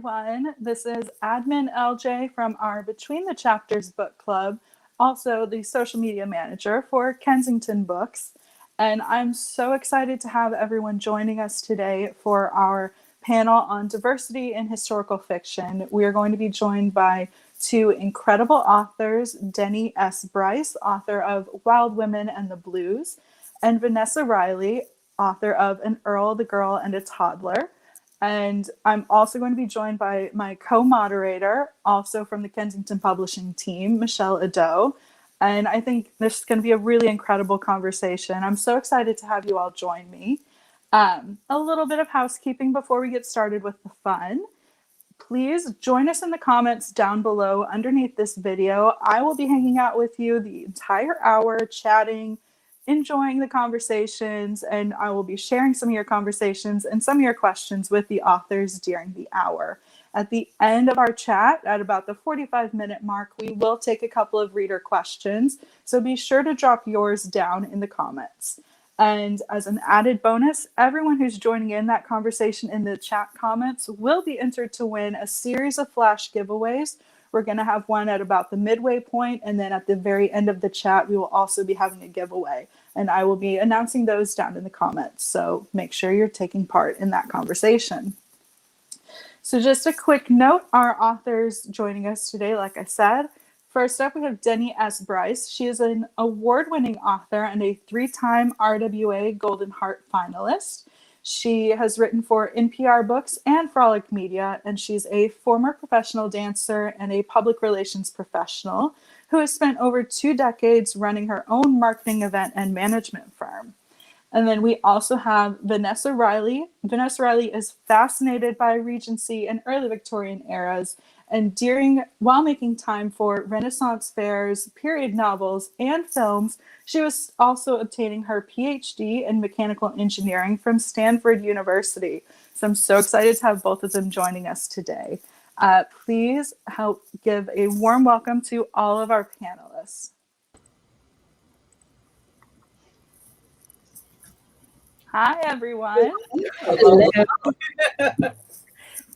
everyone. This is Admin LJ from our Between the Chapters book club, also the social media manager for Kensington Books. And I'm so excited to have everyone joining us today for our panel on diversity in historical fiction. We are going to be joined by two incredible authors, Denny S. Bryce, author of Wild Women and the Blues, and Vanessa Riley, author of An Earl, the Girl, and a Toddler. And I'm also going to be joined by my co-moderator, also from the Kensington Publishing team, Michelle Ado. And I think this is going to be a really incredible conversation. I'm so excited to have you all join me. A little bit of housekeeping before we get started with the fun. Please join us in the comments down below underneath this video. I will be hanging out with you the entire hour, chatting, enjoying the conversations, and I will be sharing some of your conversations and some of your questions with the authors during the hour. At the end of our chat, at about the 45-minute mark, we will take a couple of reader questions, so be sure to drop yours down in the comments. And as an added bonus, everyone who's joining in that conversation in the chat comments will be entered to win a series of flash giveaways. We're going to have one at about the midway point, and then at the very end of the chat, we will also be having a giveaway. And I will be announcing those down in the comments. So make sure you're taking part in that conversation. So just a quick note, our authors joining us today, like I said. First up, we have Denny S. Bryce. She is an award-winning author and a 3-time RWA Golden Heart finalist. She has written for NPR Books and Frolic Media, and she's a former professional dancer and a public relations professional who has spent over 2 decades running her own marketing event and management firm. And then we also have Vanessa Riley. Vanessa Riley is fascinated by Regency and early Victorian eras, and while making time for Renaissance fairs, period novels, and films, she was also obtaining her PhD in mechanical engineering from Stanford University. So I'm so excited to have both of them joining us today. Please help give a warm welcome to all of our panelists. Hi, everyone. Hello.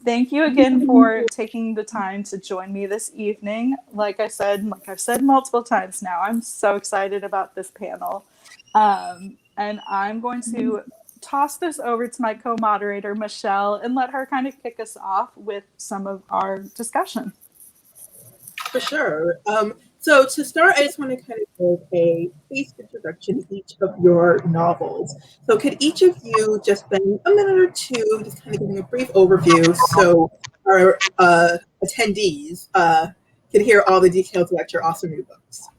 Thank you again for taking the time to join me this evening. Like I've said multiple times now, I'm so excited about this panel. And I'm going to toss this over to my co-moderator, Michelle, and let her kind of kick us off with some of our discussion. For sure. So to start, I just want to kind of give a brief introduction to each of your novels. So could each of you just spend a minute or two just kind of giving a brief overview so our attendees can hear all the details about your awesome new books?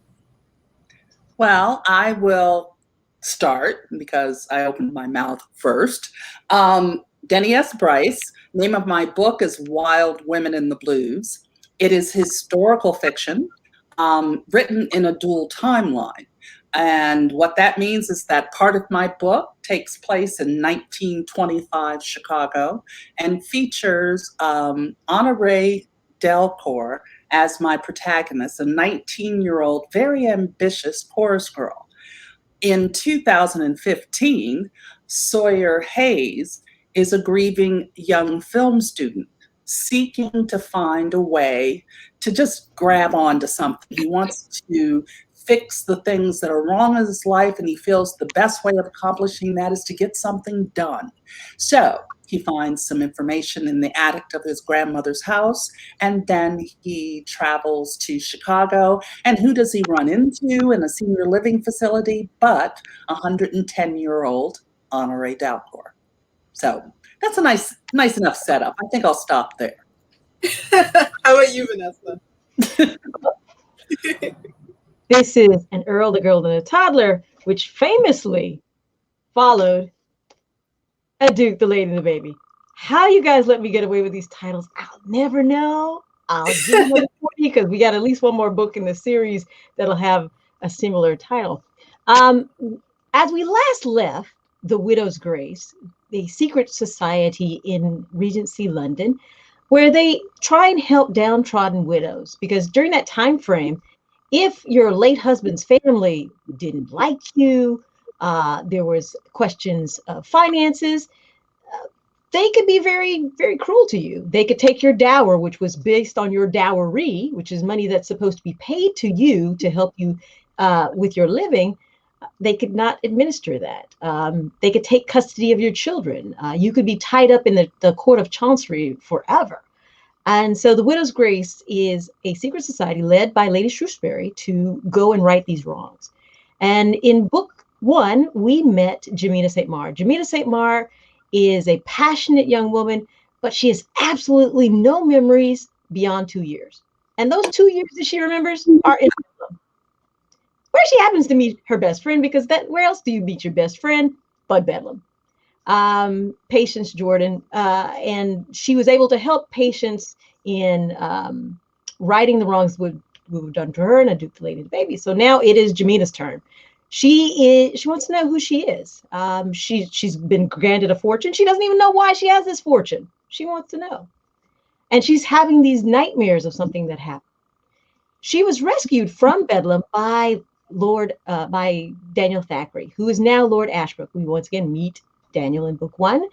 Well, I will start because I opened my mouth first. Denny S. Bryce, name of my book is Wild Women and the Blues. It is historical fiction. Written in a dual timeline. And what that means is that part of my book takes place in 1925 Chicago and features Honorée Delcourt as my protagonist, a 19-year-old, very ambitious chorus girl. In 2015, Sawyer Hayes is a grieving young film student seeking to find a way to just grab onto something. He wants to fix the things that are wrong in his life, and he feels the best way of accomplishing that is to get something done. So he finds some information in the attic of his grandmother's house, and then he travels to Chicago. And who does he run into in a senior living facility but 110-year-old Honorée Delcourt? So that's a nice enough setup. I think I'll stop there. How about you, Vanessa? This is An Earl, the Girl, and a Toddler, which famously followed A Duke, the Lady, and the Baby. How you guys let me get away with these titles, I'll never know. I'll give you 40 because we got at least one more book in the series that'll have a similar title. As we last left The Widow's Grace, the secret society in Regency, London, where they try and help downtrodden widows, because during that time frame, if your late husband's family didn't like you, there was questions of finances, they could be very, very cruel to you. They could take your dower, which was based on your dowry, which is money that's supposed to be paid to you to help you with your living. They could not administer that. They could take custody of your children. You could be tied up in the court of chancery forever. And so the Widow's Grace is a secret society led by Lady Shrewsbury to go and right these wrongs. And in book 1, we met Jamina St. Mar. Jamina St. Mar is a passionate young woman, but she has absolutely no memories beyond 2 years. And those 2 years that she remembers are in Bedlam, where she happens to meet her best friend, because where else do you meet your best friend but Bedlam? Patience Jordan, and she was able to help Patience in righting the wrongs we were done to her and a Duke the Lady and the Baby. So now it is Jamina's turn. She wants to know who she is. She's been granted a fortune. She doesn't even know why she has this fortune. She wants to know. And she's having these nightmares of something that happened. She was rescued from Bedlam by by Daniel Thackeray, who is now Lord Ashbrook. We once again meet Daniel in book 1.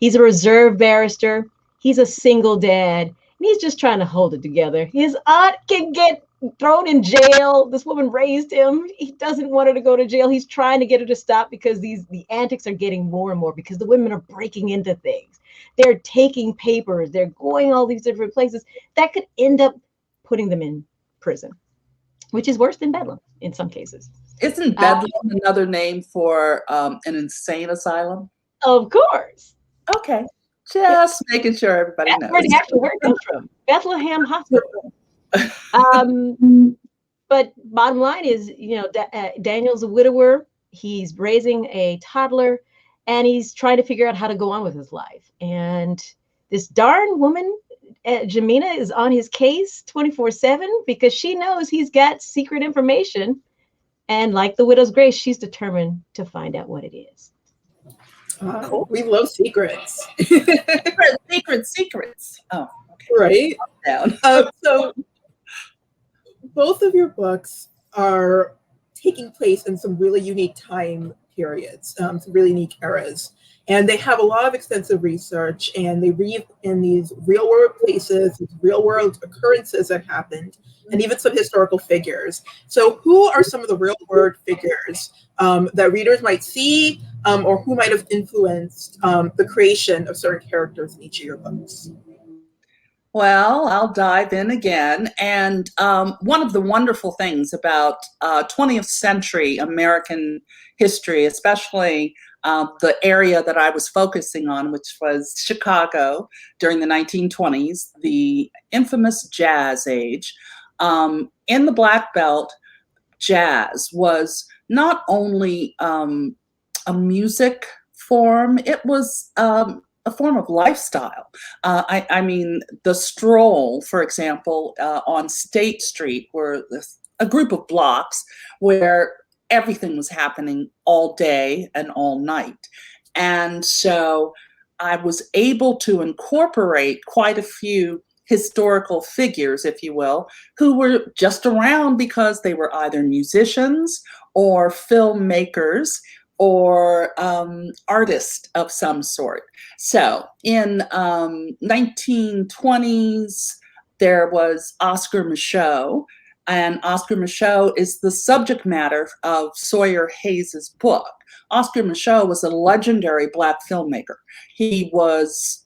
He's a reserve barrister. He's a single dad. And he's just trying to hold it together. His aunt can get thrown in jail. This woman raised him. He doesn't want her to go to jail. He's trying to get her to stop because the antics are getting more and more, because the women are breaking into things. They're taking papers. They're going all these different places that could end up putting them in prison, which is worse than Bedlam in some cases. Isn't Bedlam another name for an insane asylum? Of course. Okay. Just making sure everybody knows. That's where the actual word comes from. Bethlehem Hospital. But bottom line is, Daniel's a widower. He's raising a toddler, and he's trying to figure out how to go on with his life. And this darn woman, Jamina, is on his case 24/7 because she knows he's got secret information. And like the Widow's Grace, she's determined to find out what it is. Cool. We love secrets. Secrets. Oh, okay. Right. Down. So both of your books are taking place in some really unique time periods, some really unique eras. And they have a lot of extensive research, and they read in these real world places, these real world occurrences that happened, and even some historical figures. So who are some of the real world figures that readers might see, or who might have influenced the creation of certain characters in each of your books? Well, I'll dive in again. And one of the wonderful things about 20th century American history, especially the area that I was focusing on, which was Chicago during the 1920s, the infamous Jazz Age. In the Black Belt, jazz was not only a music form, it was a form of lifestyle. I mean, the Stroll, for example, on State Street, were a group of blocks where everything was happening all day and all night. And so I was able to incorporate quite a few historical figures, if you will, who were just around because they were either musicians or filmmakers or artists of some sort. So in 1920s, there was Oscar Micheaux, and Oscar Micheaux is the subject matter of Sawyer Hayes's book. Oscar Micheaux was a legendary Black filmmaker. He was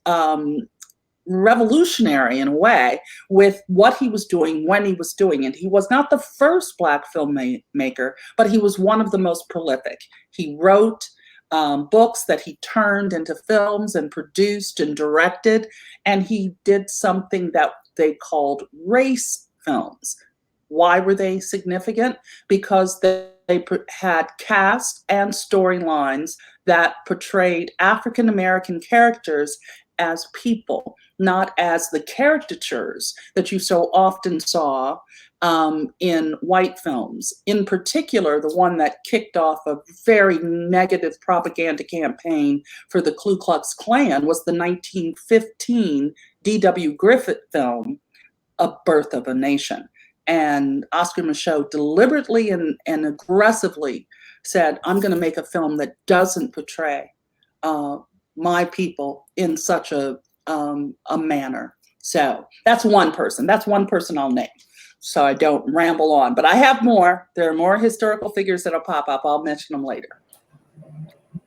revolutionary in a way with what he was doing when he was doing it. He was not the first Black filmmaker, but he was one of the most prolific. He wrote books that he turned into films and produced and directed, and he did something that they called race films. Why were they significant? Because they had cast and storylines that portrayed African American characters as people, not as the caricatures that you so often saw in white films. In particular, the one that kicked off a very negative propaganda campaign for the Ku Klux Klan was the 1915 D.W. Griffith film, A Birth of a Nation. And Oscar Micheaux deliberately and aggressively said, I'm going to make a film that doesn't portray my people in such a manner. So that's one person. That's one person I'll name, so I don't ramble on. But I have more. There are more historical figures that'll pop up. I'll mention them later.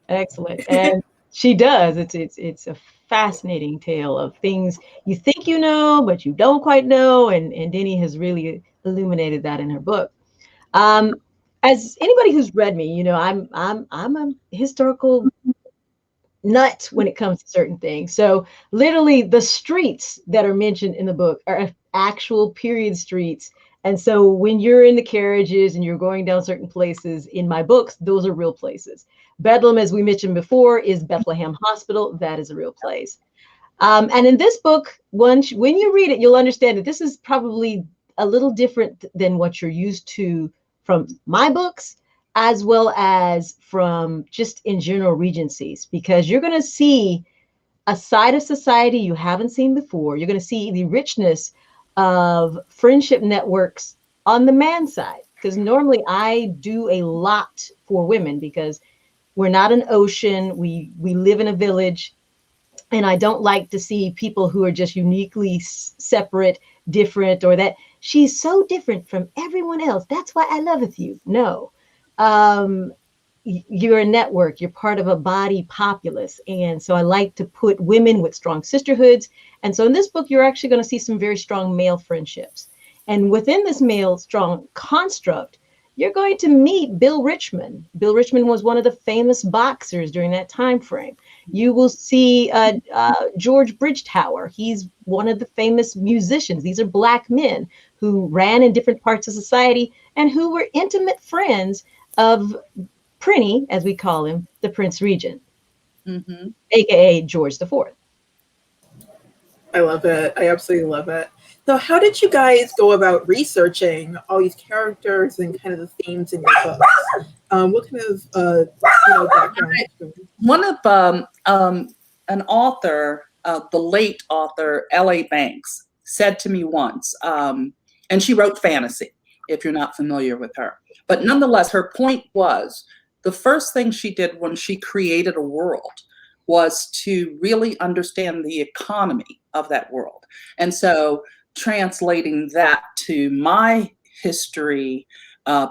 Excellent. And she does. It's a fascinating tale of things you think you know, but you don't quite know. And Denny has really illuminated that in her book. As anybody who's read me, you know, I'm a historical nut when it comes to certain things. So literally the streets that are mentioned in the book are actual period streets. And so when you're in the carriages and you're going down certain places in my books, those are real places. Bedlam, as we mentioned before, is Bethlehem Hospital. That is a real place. And in this book, when you read it, you'll understand that this is probably a little different than what you're used to from my books, as well as from just in general Regencies, because you're going to see a side of society you haven't seen before. You're going to see the richness of friendship networks on the man side, because normally I do a lot for women because we're not an ocean. We live in a village, and I don't like to see people who are just uniquely separate, different, or that she's so different from everyone else. That's why I loveth you. No. You're a network, you're part of a body populace. And so I like to put women with strong sisterhoods. And so in this book, you're actually going to see some very strong male friendships. And within this male strong construct, you're going to meet Bill Richmond. Bill Richmond was one of the famous boxers during that time frame. You will see George Bridgetower. He's one of the famous musicians. These are Black men who ran in different parts of society and who were intimate friends of Prinny, as we call him, the Prince Regent, aka George IV. I love it. I absolutely love it. So how did you guys go about researching all these characters and kind of the themes in your books? What kind of background? One of an author, the late author L.A. Banks, said to me once, and she wrote fantasy, if you're not familiar with her. But nonetheless, her point was the first thing she did when she created a world was to really understand the economy of that world. And so translating that to my history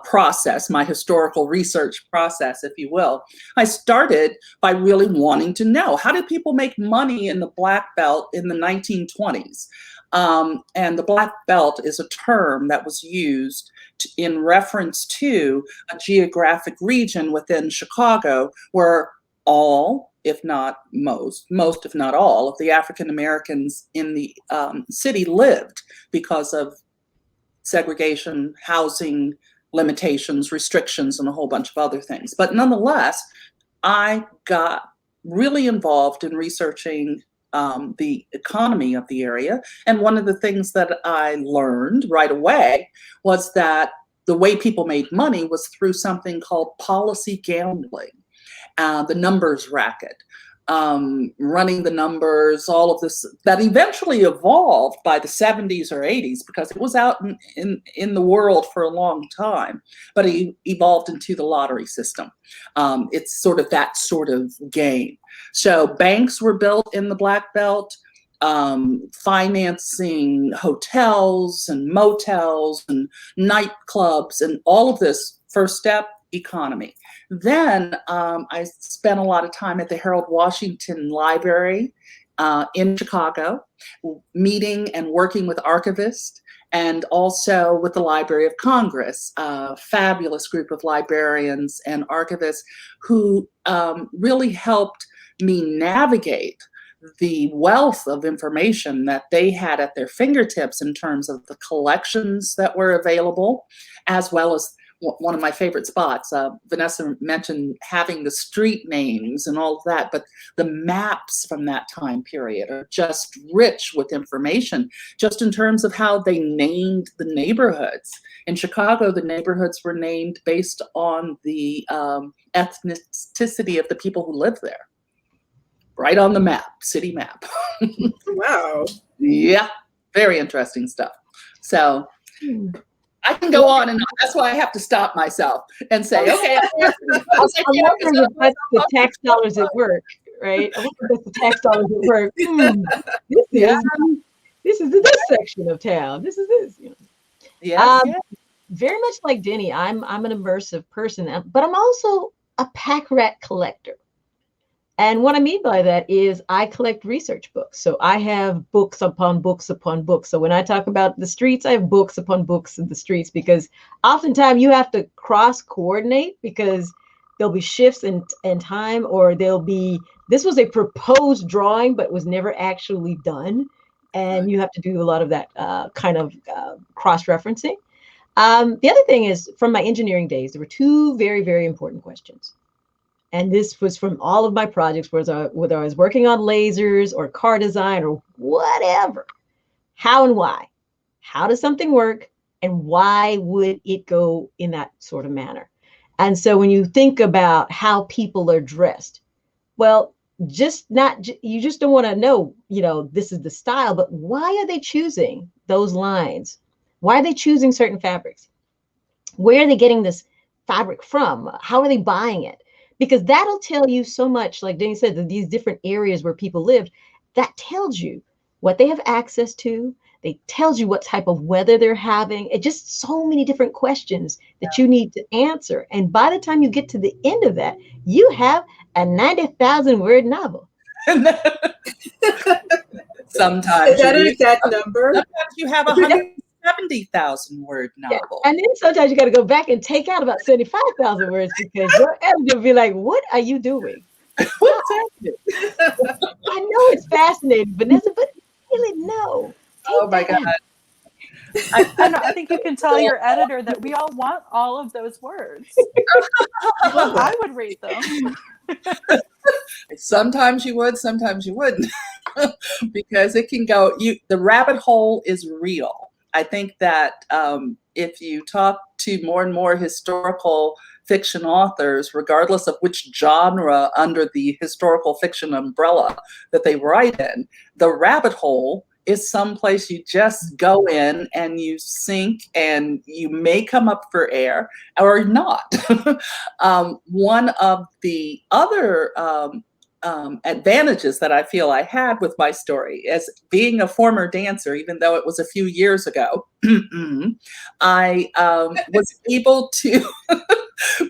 process, my historical research process, if you will, I started by really wanting to know, how did people make money in the Black Belt in the 1920s? And the Black Belt is a term that was used in reference to a geographic region within Chicago where all, if not most if not all, of the African Americans in the city lived because of segregation, housing limitations, restrictions, and a whole bunch of other things. But nonetheless, I got really involved in researching the economy of the area. And one of the things that I learned right away was that the way people made money was through something called policy gambling, the numbers racket, running the numbers, all of this that eventually evolved by the 70s or 80s because it was out in the world for a long time, but it evolved into the lottery system. It's sort of that sort of game. So banks were built in the Black Belt, financing hotels and motels and nightclubs and all of this. First step, economy. Then I spent a lot of time at the Harold Washington Library in Chicago, meeting and working with archivists, and also with the Library of Congress, a fabulous group of librarians and archivists who really helped me navigate the wealth of information that they had at their fingertips in terms of the collections that were available, as well as one of my favorite spots. Vanessa mentioned having the street names and all of that, but the maps from that time period are just rich with information, just in terms of how they named the neighborhoods. In Chicago, the neighborhoods were named based on the ethnicity of the people who lived there. Right on the map, city map. Wow. Yeah, very interesting stuff. So I can go on and on. That's why I have to stop myself and say, okay. I love the tax dollars at work. right? I wonder if the tax dollars at work. This is this section of town. This is this. You know. Yes, Very much like Denny, I'm an immersive person, but I'm also a pack rat collector. And what I mean by that is I collect research books. So I have books upon books upon books. So when I talk about the streets, I have books upon books of the streets, because oftentimes you have to cross coordinate, because there'll be shifts in time, or this was a proposed drawing, but was never actually done. And you have to do a lot of that kind of cross-referencing. The other thing is, from my engineering days, there were two very, very important questions. And this was from all of my projects, whether I was working on lasers or car design or whatever. How and why? How does something work? And why would it go in that sort of manner? And so when you think about how people are dressed, well, you just don't want to know, this is the style, but why are they choosing those lines? Why are they choosing certain fabrics? Where are they getting this fabric from? How are they buying it? Because that'll tell you so much, like Denny said, that these different areas where people lived, that tells you what they have access to. They tells you what type of weather they're having. It just so many different questions that you need to answer. And by the time you get to the end of that, you have a 90,000 word novel. Sometimes. Is that an exact number? Sometimes you have 170,000 word novel. Yeah. And then sometimes you got to go back and take out about 75,000 words, because your editor will be like, what are you doing? What's happening? I know it's fascinating, Vanessa, but really no. Oh my God. I think you can tell your editor that we all want all of those words. I would read them. Sometimes you would, sometimes you wouldn't. Because it can go, the rabbit hole is real. I think that if you talk to more and more historical fiction authors, regardless of which genre under the historical fiction umbrella that they write in, the rabbit hole is someplace you just go in and you sink, and you may come up for air or not. One of the other advantages that I feel I had with my story, as being a former dancer, even though it was a few years ago, I was able to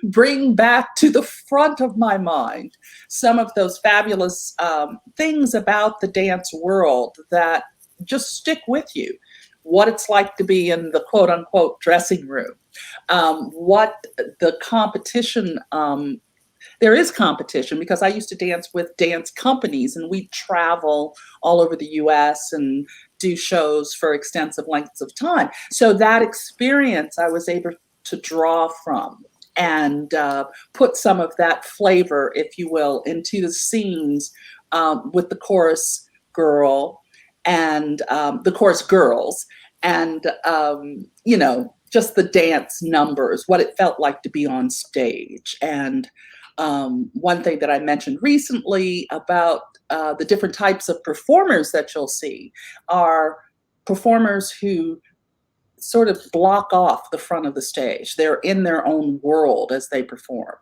bring back to the front of my mind some of those fabulous things about the dance world that just stick with you. What it's like to be in the quote unquote dressing room, what the competition, there is competition, because I used to dance with dance companies, and we travel all over the US and do shows for extensive lengths of time. So that experience I was able to draw from and put some of that flavor, if you will, into the scenes with the chorus girl and the chorus girls, and just the dance numbers, what it felt like to be on stage. And one thing that I mentioned recently about the different types of performers that you'll see are performers who sort of block off the front of the stage. They're in their own world as they perform.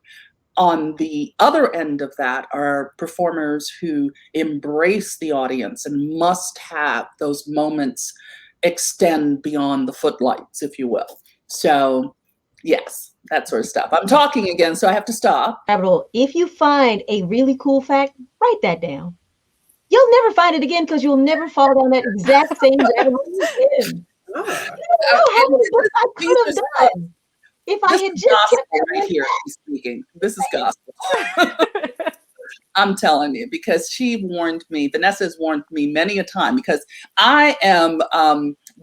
On the other end of that are performers who embrace the audience and must have those moments extend beyond the footlights, if you will. So yes, that sort of stuff. I'm talking again, so I have to stop. If you find a really cool fact, write that down. You'll never find it again, because you'll never fall down that exact same rabbit hole again. I could have done if I had just kept it right here. Speaking, this is gospel. I'm telling you, because she warned me. Vanessa has warned me many a time, because I am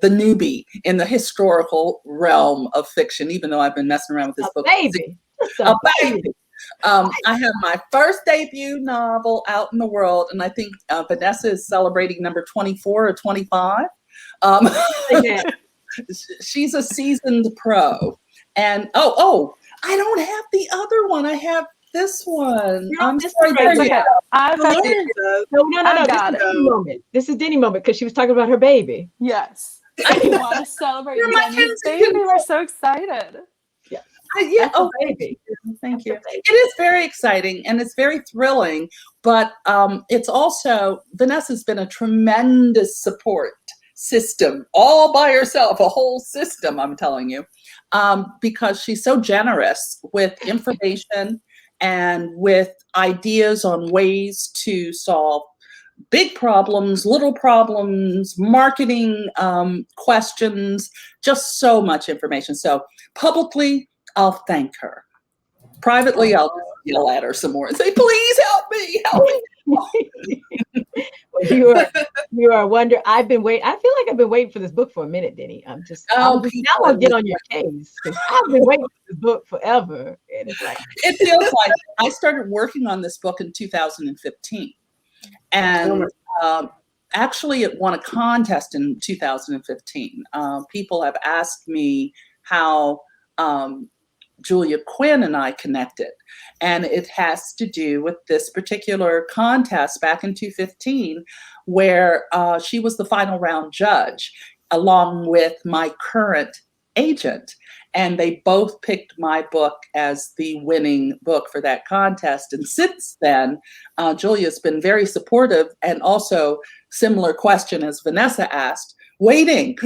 the newbie in the historical realm of fiction, even though I've been messing around with this book. Baby. A baby. I have my first debut novel out in the world, and I think Vanessa is celebrating number 24 or 25. She's a seasoned pro. And I don't have the other one. I have this one. I'm sorry. I've got it. No. This is Denny moment, because she was talking about her baby. Yes. I want to celebrate Denny's baby. We're so excited. Baby. Thank you. It is very exciting and it's very thrilling, but it's also, Vanessa's been a tremendous support system all by herself, a whole system, I'm telling you, because she's so generous with information and with ideas on ways to solve big problems, little problems, marketing questions, just so much information. So publicly, I'll thank her. Privately, I'll just yell at her some more and say, please help me, help me. Well, you are wonder. I've been waiting. I feel like I've been waiting for this book for a minute, Denny. Now I'll get on your case because I've been waiting for this book forever. And it's like, it feels like I started working on this book in 2015. And actually, it won a contest in 2015. People have asked me how Julia Quinn and I connected. And it has to do with this particular contest back in 2015, where she was the final round judge, along with my current agent. And they both picked my book as the winning book for that contest. And since then, Julia's been very supportive, and also similar question as Vanessa asked, waiting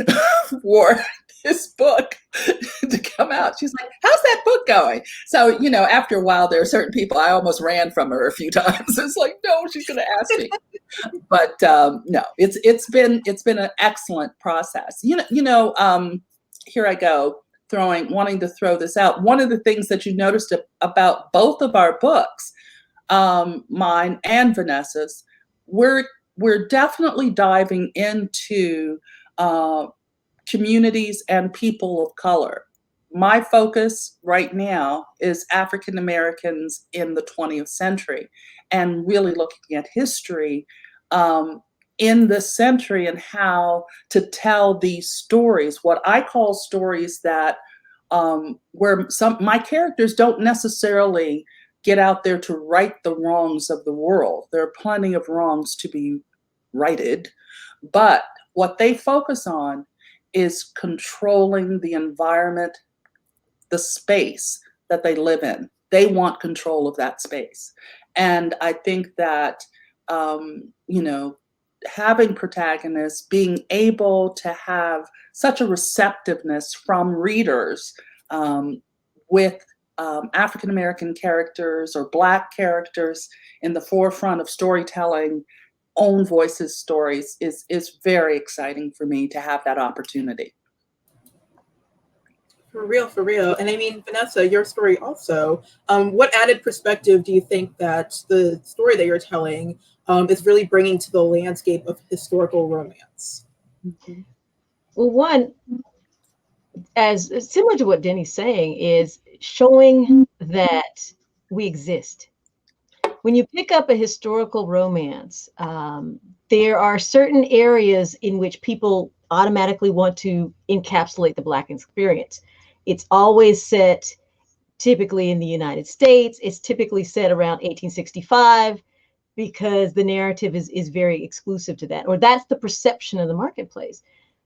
for this book to come out. She's like, how's that book going? So, you know, after a while, there are certain people, I almost ran from her a few times. It's like, no, she's going to ask me. But no, it's been an excellent process. Here I go, wanting to throw this out. One of the things that you noticed about both of our books, mine and Vanessa's, we're definitely diving into communities and people of color. My focus right now is African Americans in the 20th century, and really looking at history in this century and how to tell these stories, what I call stories that where my characters don't necessarily get out there to right the wrongs of the world. There are plenty of wrongs to be righted, but what they focus on is controlling the environment, the space that they live in. They want control of that space. And I think that, having protagonists, being able to have such a receptiveness from readers with African-American characters or Black characters in the forefront of storytelling, own voices stories is very exciting for me to have that opportunity. For real. And I mean, Vanessa, your story also, what added perspective do you think that the story that you're telling is really bringing to the landscape of historical romance? Mm-hmm. Well, one, as similar to what Denny's saying, is showing that we exist. When you pick up a historical romance, there are certain areas in which people automatically want to encapsulate the Black experience. It's always set typically in the United States. It's typically set around 1865 because the narrative is very exclusive to that, or that's the perception of the marketplace.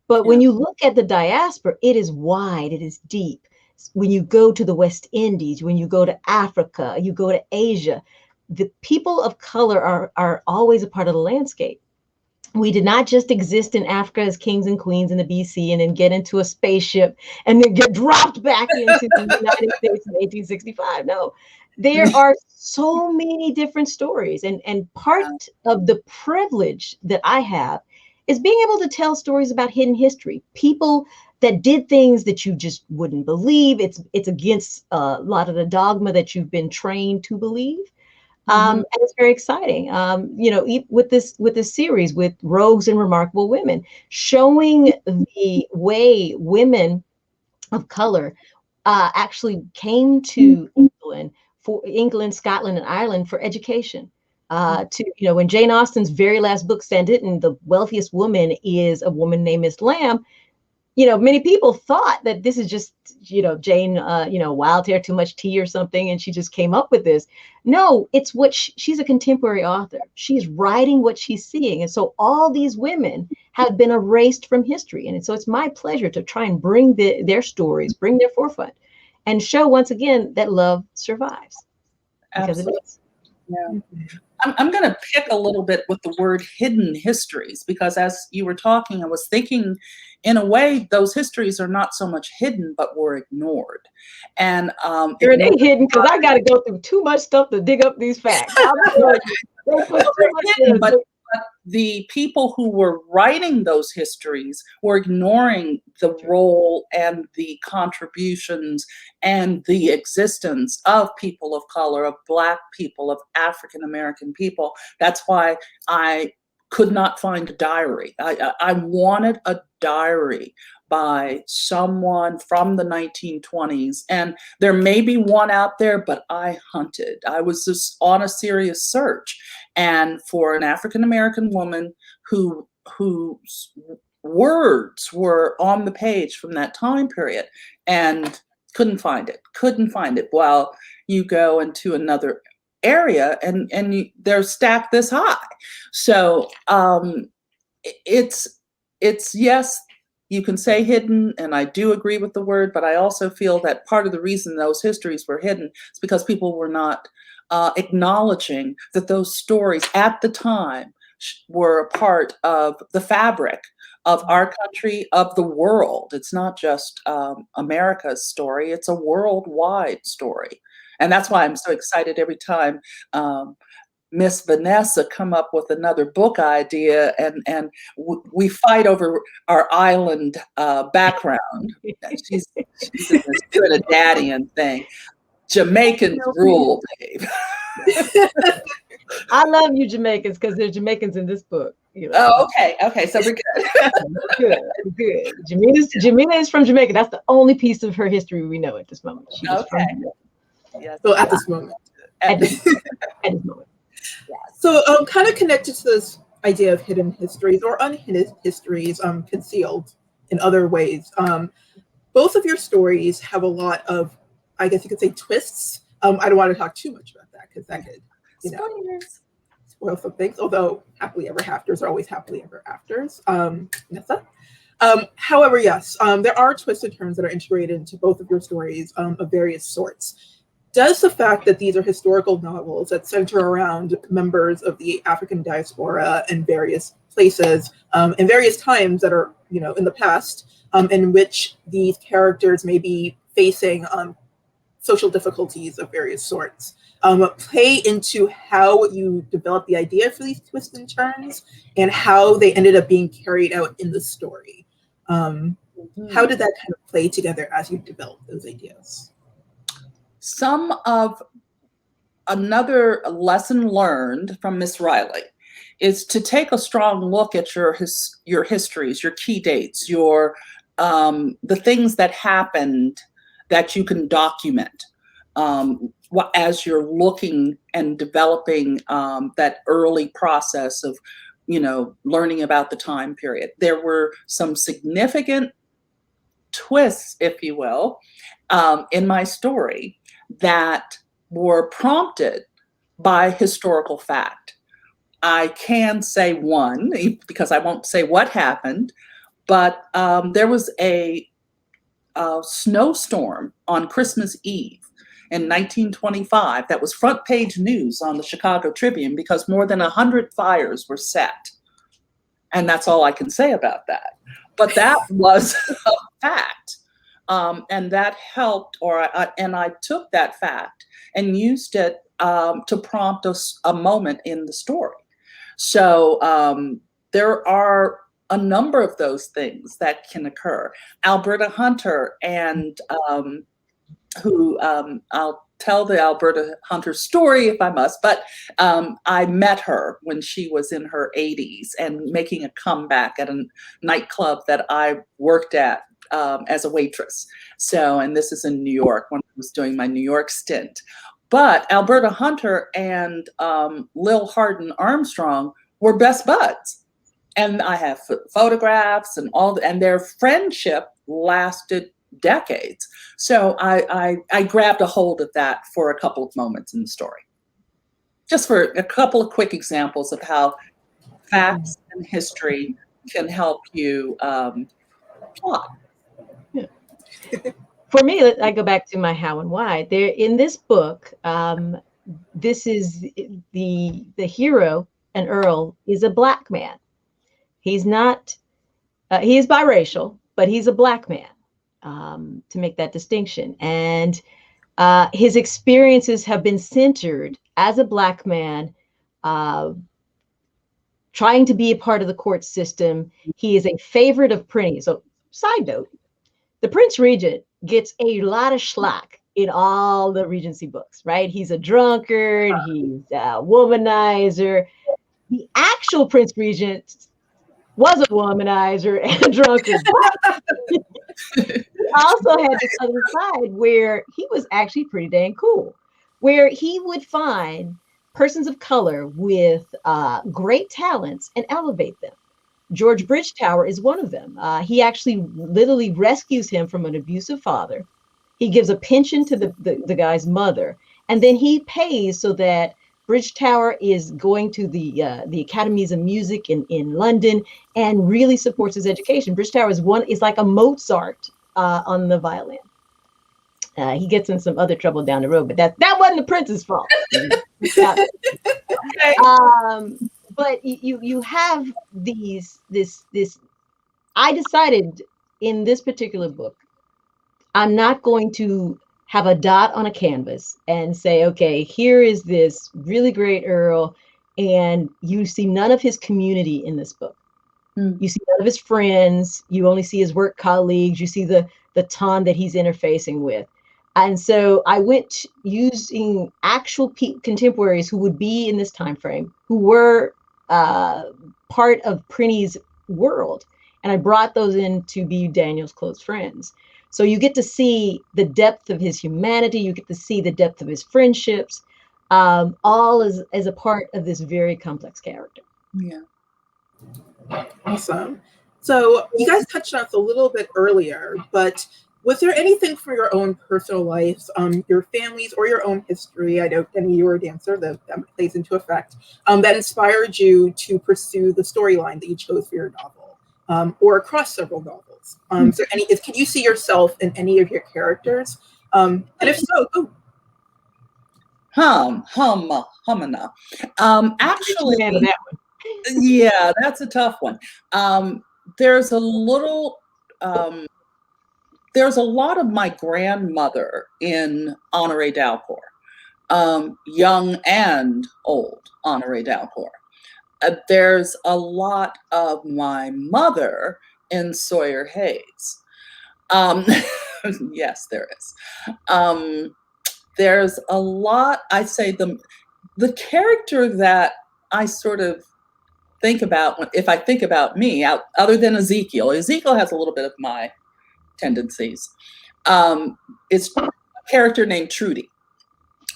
But when you look at the diaspora, it is wide, it is deep. When you go to the West Indies, when you go to Africa, you go to Asia, the people of color are always a part of the landscape. We did not just exist in Africa as kings and queens in the BC and then get into a spaceship and then get dropped back into the United States in 1865. No, there are so many different stories. And part of the privilege that I have is being able to tell stories about hidden history, people that did things that you just wouldn't believe. It's against a lot of the dogma that you've been trained to believe. And it's very exciting, with this series with Rogues and Remarkable Women, showing the way women of color actually came to England, Scotland, and Ireland for education. When Jane Austen's very last book, Sanditon, the wealthiest woman is a woman named Miss Lamb. Many people thought that this is just, Jane, wild hair, too much tea or something, and she just came up with this. No, it's what she's a contemporary author. She's writing what she's seeing. And so all these women have been erased from history. And so it's my pleasure to try and bring their stories, bring their forefront. and show once again that love survives. Because Absolutely. it is. Yeah. I'm going to pick a little bit with the word hidden histories, because as you were talking, I was thinking, in a way, those histories are not so much hidden, but were ignored. And Girl, they hidden because I got to go through too much stuff to dig up these facts. I'm telling you, they put too much hidden, in. but the people who were writing those histories were ignoring the role and the contributions and the existence of people of color, of Black people, of African American people. That's why I could not find a diary. I wanted a diary by someone from the 1920s. And there may be one out there, but I hunted. I was just on a serious search. And for an African American woman whose words were on the page from that time period, and couldn't find it. While you go into another area and they're stacked this high. So it's yes, you can say hidden, and I do agree with the word, but I also feel that part of the reason those histories were hidden is because people were not acknowledging that those stories at the time were a part of the fabric of our country, of the world. It's not just America's story, it's a worldwide story. And that's why I'm so excited every time Miss Vanessa come up with another book idea, and we fight over our island background. She's in this Trinidadian thing. Jamaicans rule, babe. I love you Jamaicans because there's Jamaicans in this book. You know? Oh, okay. So we're good. Good. Jamina is from Jamaica. That's the only piece of her history we know at this moment. She is from Jamaica. Yes. So at this moment. At this moment. So kind of connected to this idea of hidden histories or unhidden histories, concealed in other ways. Both of your stories have a lot of, I guess you could say, twists. I don't want to talk too much about that because that could, spoil some things. Although happily ever afters are always happily ever afters. Vanessa. However, yes, there are twists and turns that are integrated into both of your stories of various sorts. Does the fact that these are historical novels that center around members of the African diaspora in various places in various times that are, in the past, in which these characters may be facing social difficulties of various sorts, play into how you develop the idea for these twists and turns and how they ended up being carried out in the story? How did that kind of play together as you developed those ideas? Some of another lesson learned from Miss Riley is to take a strong look at your histories, your key dates, your the things that happened that you can document as you're looking and developing that early process of learning about the time period. There were some significant twists, if you will, in my story that were prompted by historical fact. I can say one, because I won't say what happened, but there was a snowstorm on Christmas Eve in 1925 that was front page news on the Chicago Tribune because more than 100 fires were set. And that's all I can say about that. But that was a fact. And that helped, and I took that fact and used it to prompt a moment in the story. So there are a number of those things that can occur. Alberta Hunter, and I'll tell the Alberta Hunter story if I must, but I met her when she was in her 80s and making a comeback at a nightclub that I worked at as a waitress. So, and this is in New York when I was doing my New York stint. But Alberta Hunter and Lil Hardin Armstrong were best buds. And I have photographs and and their friendship lasted decades. So I grabbed a hold of that for a couple of moments in the story. Just for a couple of quick examples of how facts and history can help you plot. Yeah. For me, I go back to my how and why. There in this book, this is the hero, and Earl is a Black man. He's not. He is biracial, but he's a Black man. To make that distinction, and his experiences have been centered as a Black man, trying to be a part of the court system. He is a favorite of Prinny. So, side note, the Prince Regent gets a lot of schlock in all the Regency books, right? He's a drunkard, he's a womanizer. The actual Prince Regent was a womanizer and a drunkard. He also had this other side where he was actually pretty dang cool, where he would find persons of color with great talents and elevate them. George Bridgetower is one of them. He actually literally rescues him from an abusive father. He gives a pension to the guy's mother, and then he pays so that Bridgetower is going to the academies of music in London and really supports his education. Bridgetower is like a Mozart on the violin. He gets in some other trouble down the road, but that wasn't the prince's fault. Okay. But you have this. I decided in this particular book, I'm not going to have a dot on a canvas and say, okay, here is this really great Earl, and you see none of his community in this book. You see none of his friends. You only see his work colleagues. You see the ton that he's interfacing with. And so I went using actual contemporaries who would be in this time frame, who were part of Prinny's world. And I brought those in to be Daniel's close friends. So you get to see the depth of his humanity. You get to see the depth of his friendships, all as a part of this very complex character. Yeah. Awesome. So you guys touched on this a little bit earlier, but was there anything from your own personal lives, your families, or your own history? I know, Denny, you were a dancer, that plays into effect, that inspired you to pursue the storyline that you chose for your novel, or across several novels? So can you see yourself in any of your characters? And if so, go. Humana. Actually, yeah, that's a tough one. There's a lot of my grandmother in Honoré Dalcourt, young and old Honoré Dalcourt. There's a lot of my mother in Sawyer Hayes. Yes, there is. There's a lot, I say the character that I sort of think about, if I think about me, other than Ezekiel has a little bit of my tendencies. It's a character named Trudy.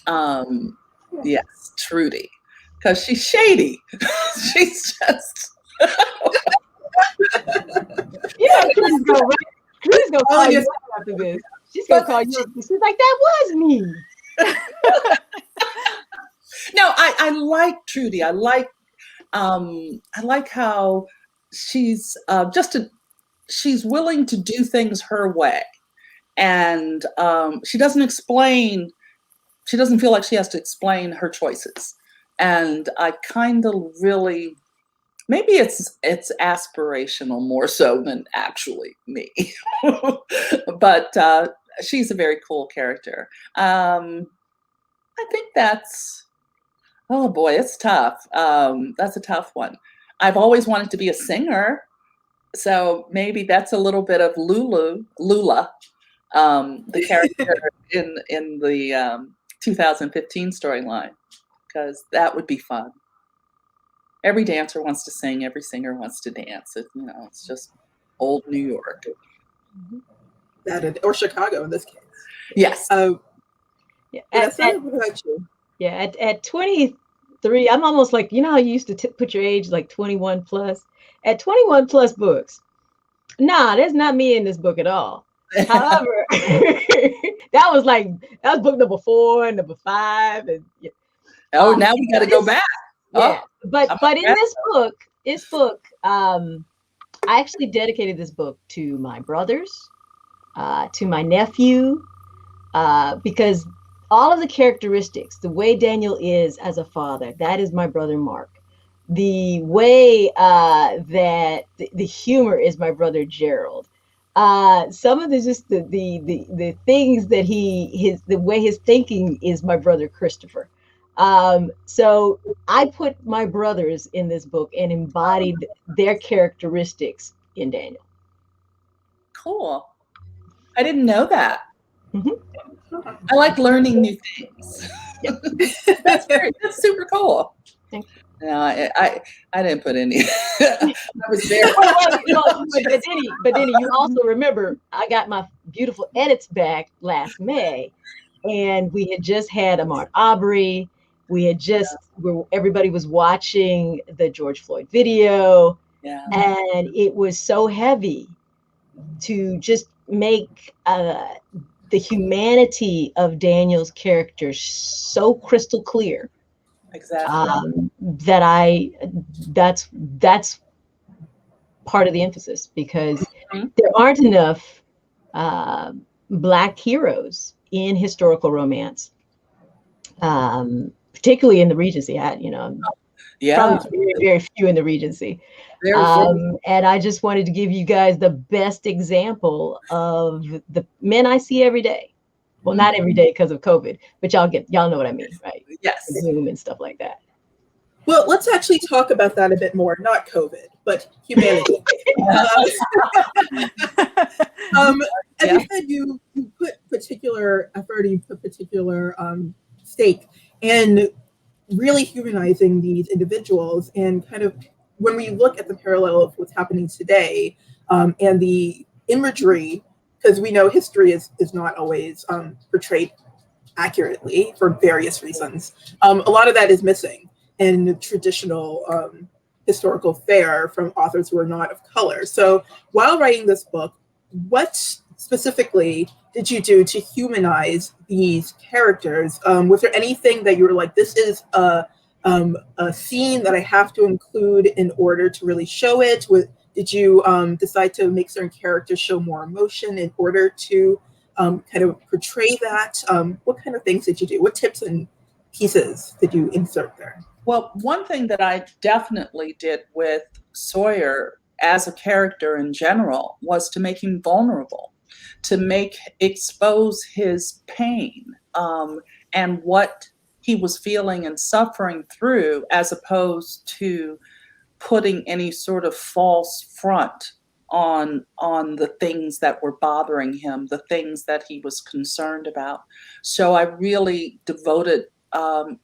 Yes, Trudy, because she's shady. She's just. Trudy's gonna call you after this. She's gonna call you. She's like, that was me. No, I like Trudy. I like how she's she's willing to do things her way, and she doesn't feel like she has to explain her choices. And I kind of really, maybe it's aspirational more so than actually me, but she's a very cool character. I think that's, oh boy, it's tough. That's a tough one. I've always wanted to be a singer, so maybe that's a little bit of Lula, the character in the 2015 storyline, because that would be fun. Every dancer wants to sing, every singer wants to dance. It's just old New York. Or Chicago in this case. Yes. Yeah, what about you? Yeah, at 23, I'm almost like, how you used to put your age like 21 plus. At 21 plus books, there's not me in this book at all. However, that was book number 4 and number 5, and now we got to go back. Yeah, but in this book, I actually dedicated this book to my brothers, to my nephew, because all of the characteristics, the way Daniel is as a father, that is my brother Mark. The way that the humor is my brother Gerald. Some of the just the things that the way his thinking is my brother Christopher. So I put my brothers in this book and embodied their characteristics in Daniel. Cool. I didn't know that. Mm-hmm. I like learning new things. Yep. That's super cool. Thank you. No, I didn't put any. I was there. But Denny, you also remember I got my beautiful edits back last May, and we had just had Ahmaud Arbery. We had just everybody was watching the George Floyd video, and it was so heavy to just make the humanity of Daniel's character so crystal clear. Exactly. That's part of the emphasis, because there aren't enough Black heroes in historical romance, particularly in the Regency. Probably very, very few in the Regency. And I just wanted to give you guys the best example of the men I see every day. Well, not every day because of COVID, but y'all know what I mean, right? Yes. Zoom and stuff like that. Well, let's actually talk about that a bit more. Not COVID, but humanity. As you said, you put particular effort, you put particular stake in really humanizing these individuals, and kind of when we look at the parallel of what's happening today, and the imagery, because we know history is not always portrayed accurately for various reasons. A lot of that is missing in traditional historical fare from authors who are not of color. So while writing this book, what specifically did you do to humanize these characters? Was there anything that you were like, this is a scene that I have to include in order to really show it? Did you decide to make certain characters show more emotion in order to kind of portray that? What kind of things did you do? What tips and pieces did you insert there? Well, one thing that I definitely did with Sawyer as a character in general was to make him vulnerable, to expose his pain and what he was feeling and suffering through, as opposed to putting any sort of false front on the things that were bothering him, the things that he was concerned about. So I really devoted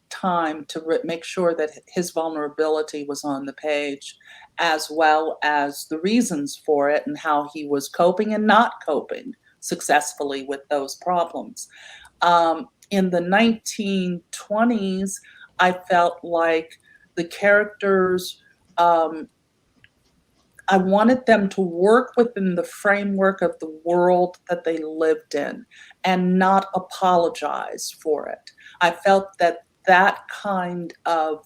time to make sure that his vulnerability was on the page, as well as the reasons for it and how he was coping and not coping successfully with those problems. In the 1920s, I felt like the characters, I wanted them to work within the framework of the world that they lived in and not apologize for it. I felt that kind of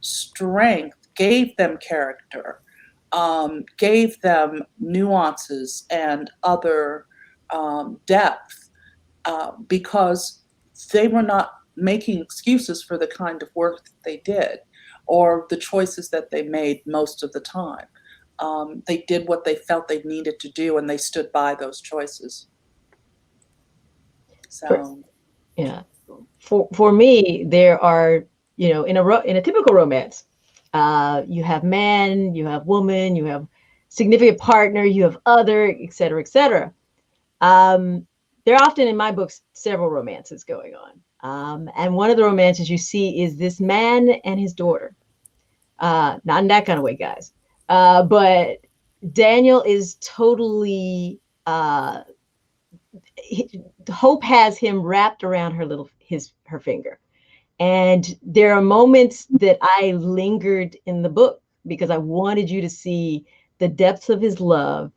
strength gave them character, gave them nuances and other depth, because they were not making excuses for the kind of work that they did or the choices that they made most of the time. They did what they felt they needed to do, and they stood by those choices. So, yeah, for me, there are, in a typical romance, you have man, you have woman, you have significant partner, you have other, et cetera, et cetera. There are often in my books several romances going on, and one of the romances you see is this man and his daughter. Not in that kind of way, guys. But Daniel is totally, Hope has him wrapped around her finger. And there are moments that I lingered in the book because I wanted you to see the depths of his love,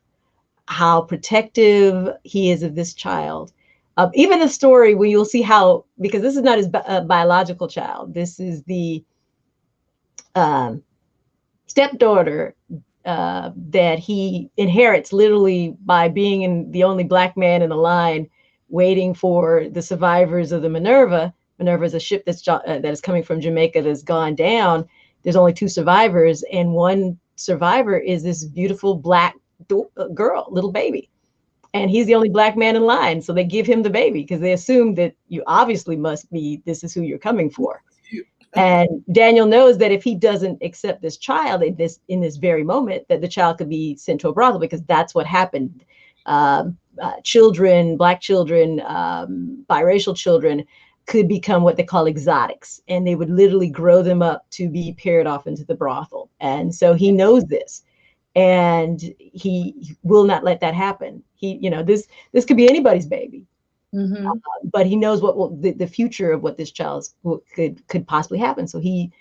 how protective he is of this child. Even the story where you'll see how, because this is not his biological child, this is the stepdaughter that he inherits literally by being the only Black man in the line, waiting for the survivors of the Minerva. Minerva is a ship that is coming from Jamaica that's gone down. There's only 2 survivors, and one survivor is this beautiful Black girl, little baby. And he's the only Black man in line. So they give him the baby because they assume that you obviously must be, this is who you're coming for. And Daniel knows that if he doesn't accept this child in this very moment, that the child could be sent to a brothel, because that's what happened. Children, Black children, biracial children could become what they call exotics, and they would literally grow them up to be paired off into the brothel. And so he knows this, and he will not let that happen. This could be anybody's baby. Mm-hmm. But he knows what will the future of what this child could possibly happen. So he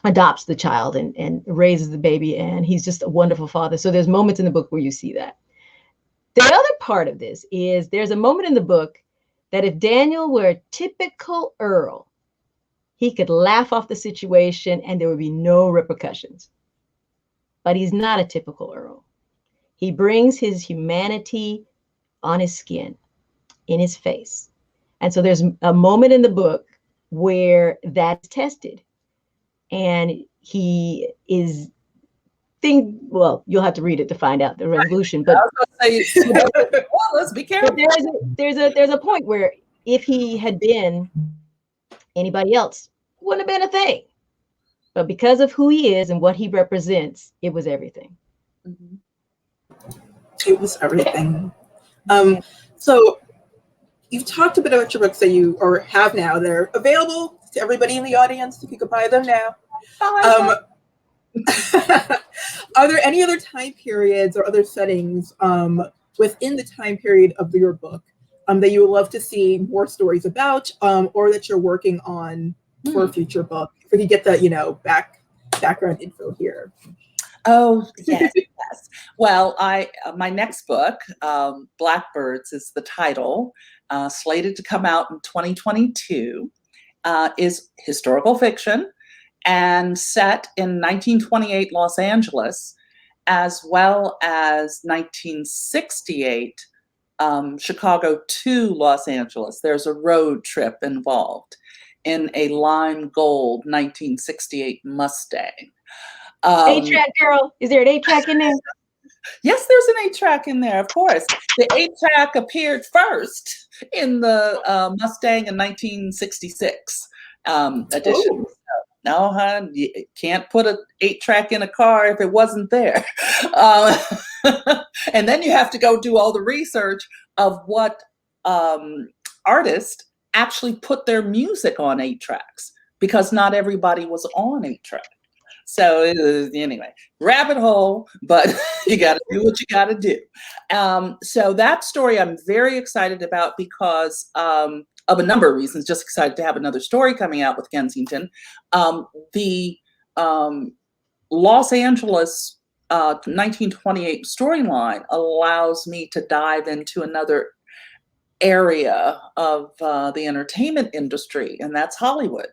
adopts the child and raises the baby, and he's just a wonderful father. So there's moments in the book where you see that. The other part of this is there's a moment in the book that if Daniel were a typical Earl, he could laugh off the situation and there would be no repercussions. But he's not a typical Earl. He brings his humanity on his skin, in his face. And so there's a moment in the book where that's tested. And he is well, you'll have to read it to find out the resolution. But let's be careful. There's a point where if he had been anybody else, it wouldn't have been a thing. But because of who he is and what he represents, it was everything. Mm-hmm. It was everything. So you've talked a bit about your books that you have now. They're available to everybody in the audience if you could buy them now. Are there any other time periods or other settings within the time period of your book that you would love to see more stories about, or that you're working on for a future book? If we could get the background info here. Oh, yes, yes. Well, my next book, Blackbirds is the title, slated to come out in 2022, is historical fiction and set in 1928 Los Angeles, as well as 1968 Chicago to Los Angeles. There's a road trip involved in a lime gold 1968 Mustang. 8-track, girl. Is there an 8-track in there? Yes, there's an 8-track in there, of course. The 8-track appeared first in the Mustang in 1966 edition. No, hon, you can't put an 8-track in a car if it wasn't there. And then you have to go do all the research of what artists actually put their music on 8-tracks, because not everybody was on 8-track. So anyway, rabbit hole, but you got to do what you got to do. So that story I'm very excited about because of a number of reasons. Just excited to have another story coming out with Kensington. The Los Angeles 1928 storyline allows me to dive into another area of the entertainment industry, and that's Hollywood.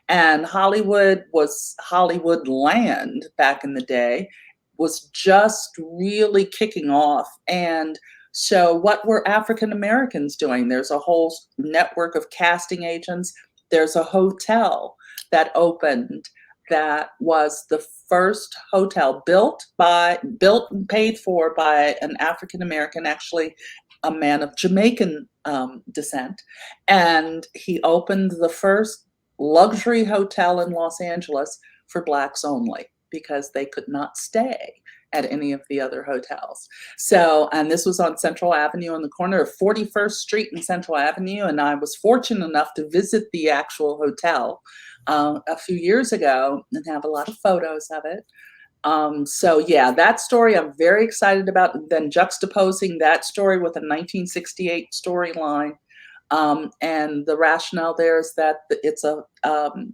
And Hollywood was Hollywood land back in the day, was just really kicking off. And so what were African Americans doing? There's a whole network of casting agents. There's a hotel that opened that was the first hotel built and paid for by an African American, actually a man of Jamaican descent. And he opened the first luxury hotel in Los Angeles for Blacks only, because they could not stay at any of the other hotels. So, and this was on Central Avenue, on the corner of 41st Street and Central Avenue. And I was fortunate enough to visit the actual hotel a few years ago and have a lot of photos of it. So yeah, that story I'm very excited about. Then juxtaposing that story with a 1968 storyline. And the rationale there is that it's a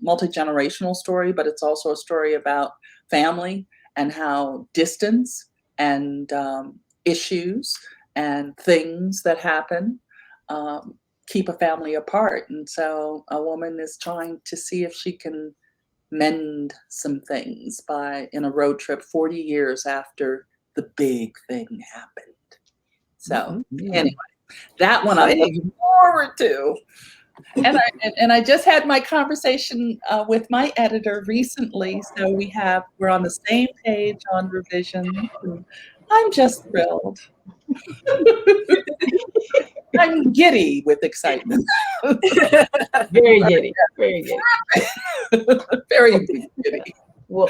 multi-generational story, but it's also a story about family and how distance and issues and things that happen keep a family apart. And so a woman is trying to see if she can mend some things in a road trip 40 years after the big thing happened. So anyway, that one I'm looking forward to. And I just had my conversation with my editor recently, so we're on the same page on revisions. I'm just thrilled. I'm giddy with excitement. Very giddy. Very giddy. Very giddy. Well,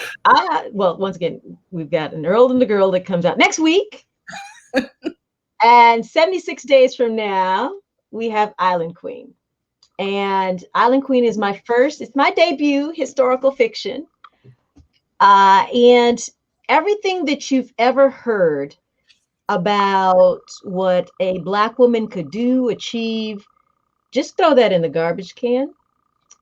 once again, we've got An Earl and the Girl that comes out next week. And 76 days from now, we have Island Queen. And Island Queen is it's my debut historical fiction. And everything that you've ever heard about what a Black woman could do, achieve, just throw that in the garbage can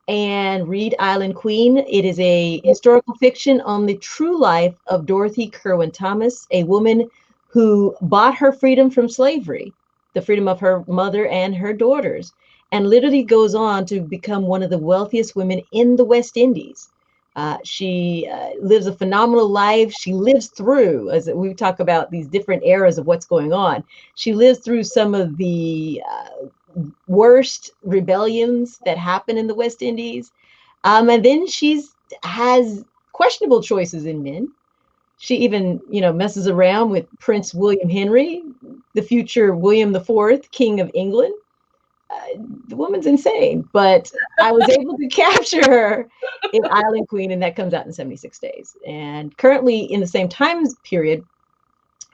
and read Island Queen. It is a historical fiction on the true life of Dorothy Kirwan Thomas, a woman who bought her freedom from slavery, the freedom of her mother and her daughters, and literally goes on to become one of the wealthiest women in the West Indies. She lives a phenomenal life. She lives through, as we talk about these different eras of what's going on, she lives through some of the worst rebellions that happen in the West Indies. And then has questionable choices in men. She even, messes around with Prince William Henry, the future William IV, King of England. The woman's insane, but I was able to capture her in Island Queen, and that comes out in 76 days. And currently in the same time period,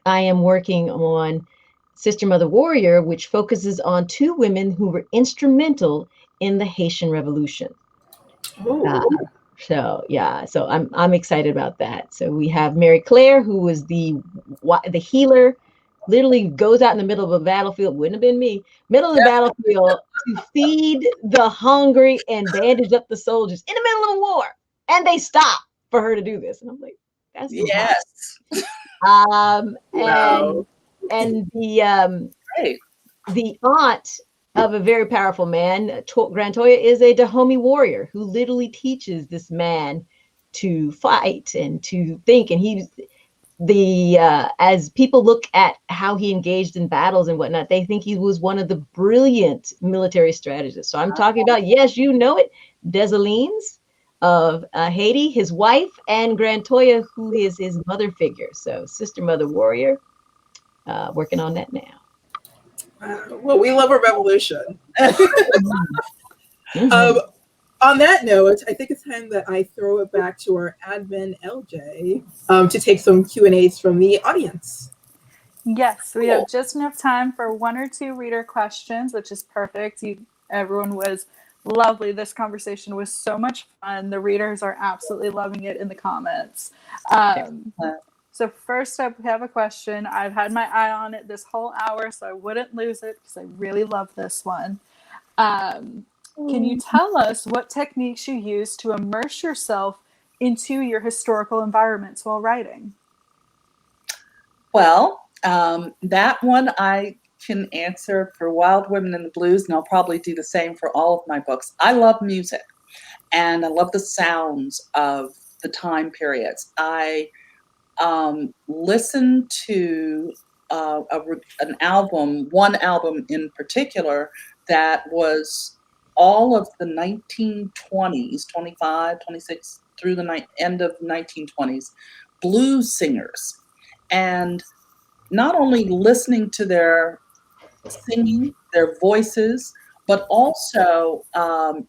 I am working on Sister Mother Warrior, which focuses on two women who were instrumental in the Haitian Revolution. So I'm excited about that. So we have Mary Claire, who was the healer, literally goes out in the middle of a battlefield, wouldn't have been me, middle of the battlefield to feed the hungry and bandage up the soldiers in the middle of a war. And they stop for her to do this. And I'm like, that's yes. And the aunt of a very powerful man, Grand Toya, is a Dahomey warrior who literally teaches this man to fight and to think. And he's as people look at how he engaged in battles and whatnot, they think he was one of the brilliant military strategists. So I'm talking about, yes, Dessalines of Haiti, his wife, and Grand Toya, who is his mother figure. So Sister Mother Warrior, working on that now. Well, we love a revolution. On that note, I think it's time that I throw it back to our admin, LJ, to take some Q&As from the audience. Yes, we have just enough time for one or two reader questions, which is perfect. Everyone was lovely. This conversation was so much fun. The readers are absolutely loving it in the comments. So first up, we have a question. I've had my eye on it this whole hour, so I wouldn't lose it because I really love this one. Can you tell us what techniques you use to immerse yourself into your historical environments while writing? Well, that one I can answer for Wild Women in the Blues, and I'll probably do the same for all of my books. I love music, and I love the sounds of the time periods. I listened to one album in particular that was all of the 1920s, 25, 26, through the end of 1920s, blues singers. And not only listening to their singing, their voices, but also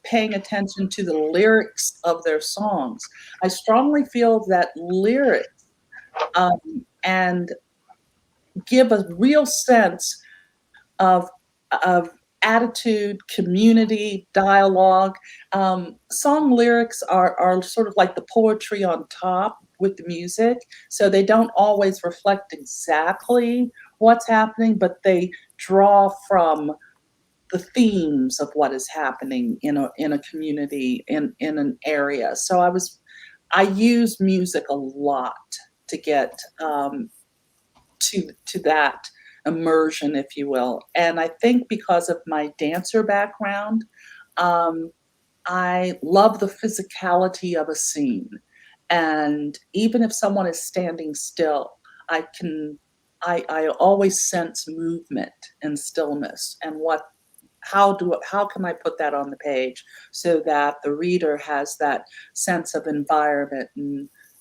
paying attention to the lyrics of their songs. I strongly feel that lyrics and give a real sense of attitude, community, dialogue. Song lyrics are sort of like the poetry on top with the music, so they don't always reflect exactly what's happening, but they draw from the themes of what is happening in a community, in an area. So I use music a lot to get to that immersion, if you will. And I think because of my dancer background, I love the physicality of a scene. And even if someone is standing still, I always sense movement and stillness, and how can I put that on the page so that the reader has that sense of environment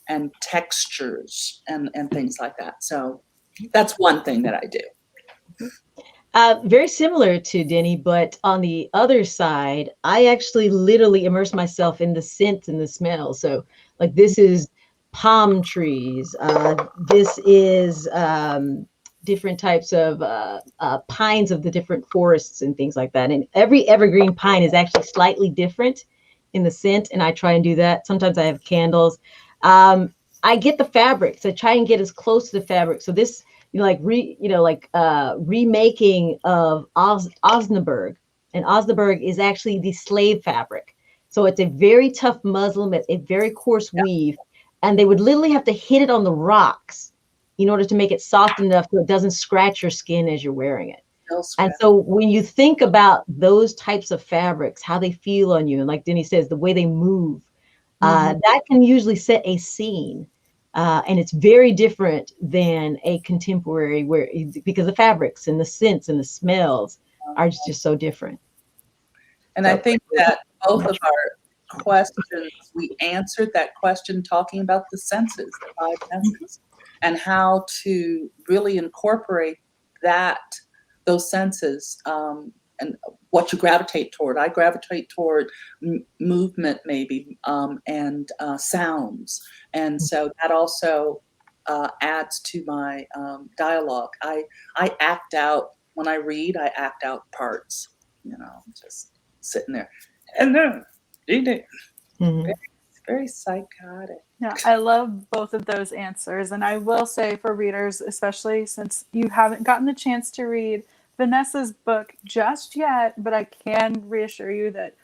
and textures and things like that. So that's one thing that I do. Very similar to Denny, but on the other side, I actually literally immerse myself in the scent and the smell. So, like, this is palm trees. This is different types of pines of the different forests and things like that. And every evergreen pine is actually slightly different in the scent, and I try and do that. Sometimes I have candles. I get the fabrics. I try and get as close to the fabric. So this, remaking of Osnaburg, and Osnaburg is actually the slave fabric. So it's a very tough muslin, a very coarse weave, and they would literally have to hit it on the rocks in order to make it soft enough so it doesn't scratch your skin as you're wearing it. And so when you think about those types of fabrics, how they feel on you, and like Denny says, the way they move, that can usually set a scene. And it's very different than a contemporary because the fabrics and the scents and the smells are just so different. And I think that both of our questions, we answered that question talking about the senses, the five senses, and how to really incorporate those senses and what you gravitate toward. I gravitate toward movement, maybe, and sounds. And so that also adds to my dialogue. I act out, when I read, I act out parts, just sitting there. And then, very psychotic. Yeah, I love both of those answers. And I will say for readers, especially since you haven't gotten the chance to read Vanessa's book just yet, but I can reassure you that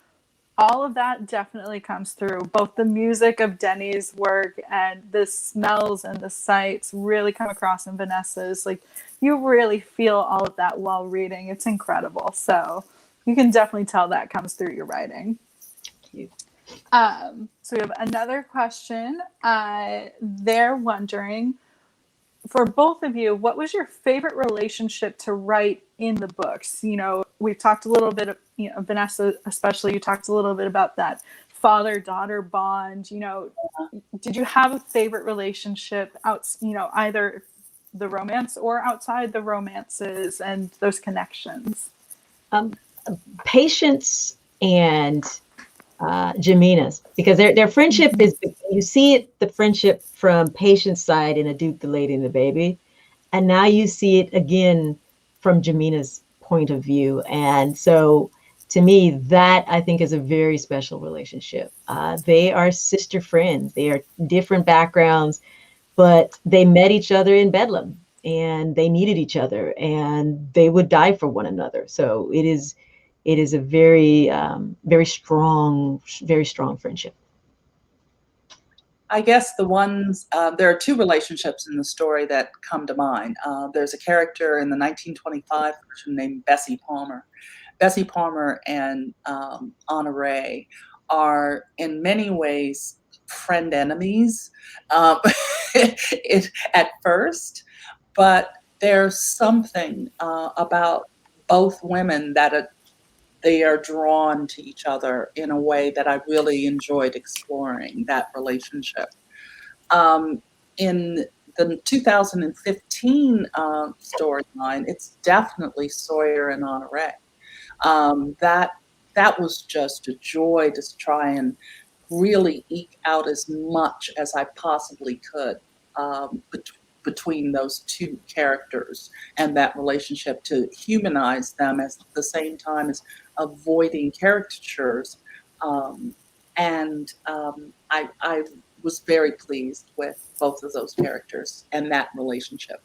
all of that definitely comes through. Both the music of Denny's work and the smells and the sights really come across in Vanessa's. Like, you really feel all of that while reading. It's incredible. So you can definitely tell that comes through your writing. Thank you. So we have another question. They're wondering, for both of you, what was your favorite relationship to write in the books? We've talked a little bit, Vanessa, especially, you talked a little bit about that father-daughter bond. Did you have a favorite relationship either the romance or outside the romances and those connections? Patience and Jamina's, because their friendship is, you see it, the friendship from Patience's side in A Duke, the Lady, and the Baby, and now you see it again from Jamina's point of view. And so to me, that I think is a very special relationship. They are sister friends. They are different backgrounds, but they met each other in Bedlam and they needed each other and they would die for one another. So it is a very, very strong friendship. I guess there are two relationships in the story that come to mind. There's a character in the 1925 version named Bessie Palmer. Bessie Palmer and Anna Ray are in many ways friend enemies at first, but there's something about both women that they are drawn to each other in a way that I really enjoyed exploring that relationship. In the 2015 storyline, it's definitely Sawyer and Anna Ray. That was just a joy to try and really eke out as much as I possibly could between those two characters and that relationship, to humanize them at the same time as avoiding caricatures. I was very pleased with both of those characters and that relationship.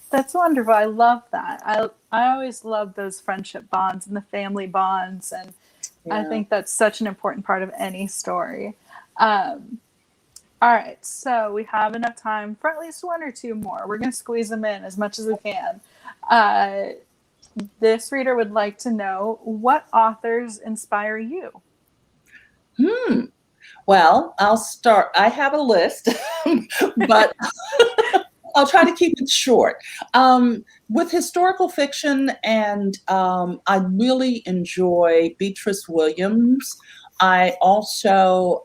That's wonderful. I love that. I always love those friendship bonds and the family bonds, and I think that's such an important part of any story. All right, so we have enough time for at least one or two more. We're going to squeeze them in as much as we can. this reader would like to know, what authors inspire you? Well, I'll start. I have a list, but I'll try to keep it short. With historical fiction, and I really enjoy Beatrice Williams. I also,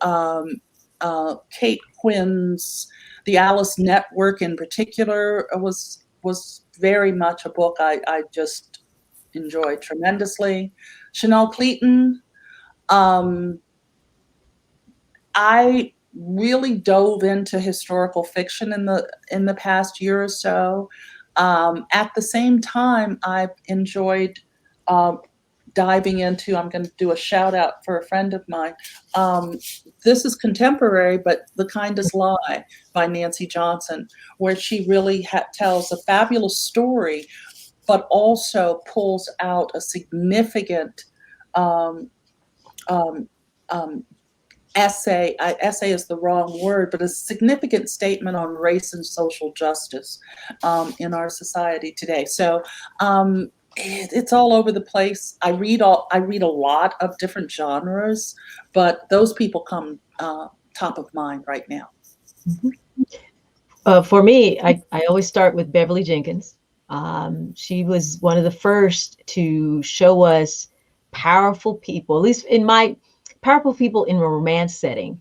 Kate Quinn's The Alice Network in particular was very much a book I just enjoyed tremendously. Chanel Cleaton. I really dove into historical fiction in the past year or so. At the same time, I've enjoyed diving into. I'm going to do a shout out for a friend of mine. This is contemporary, but The Kindest Lie by Nancy Johnson, where she really tells a fabulous story, but also pulls out a significant essay. Essay is the wrong word, but a significant statement on race and social justice in our society today. So it's all over the place. I read a lot of different genres, but those people come top of mind right now. For me, I always start with Beverly Jenkins. She was one of the first to show us powerful people, at least in my powerful people in a romance setting,